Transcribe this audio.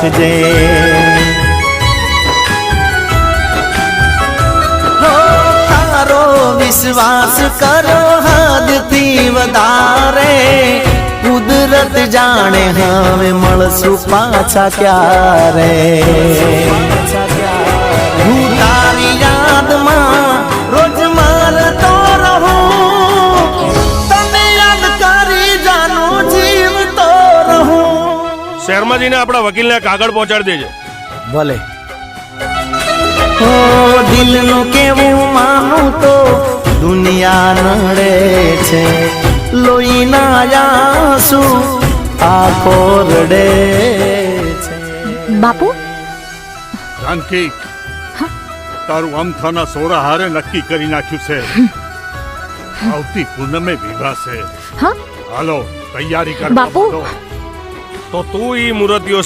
રાખજે. તારો વિશ્વાસ કરો હદથી વધારે, કુદરત જાણે હવે મળશું પાછા ક્યારે. હું તારી યાદમાં રોજ મારતો રહું, તને યાદ કરી જાનું જીવતો રહું. શહેરમાં જઈને આપણા વકીલને કાગળ પહોંચાડી દેજે. ભલે. ઓ દિલનું કેવું માનું તો દુનિયા નડે છે, લોહીના આંસુ આંખો રડે છે. બાપુ, જાનકી, તારું અમથાના સોરા હારે નક્કી કરી નાખ્યું છે. આવતી પૂનમે વિવાહ છે. હા હાલો તૈયારી કર બાપુ. બધો. તો તું ઈ મુરતિયો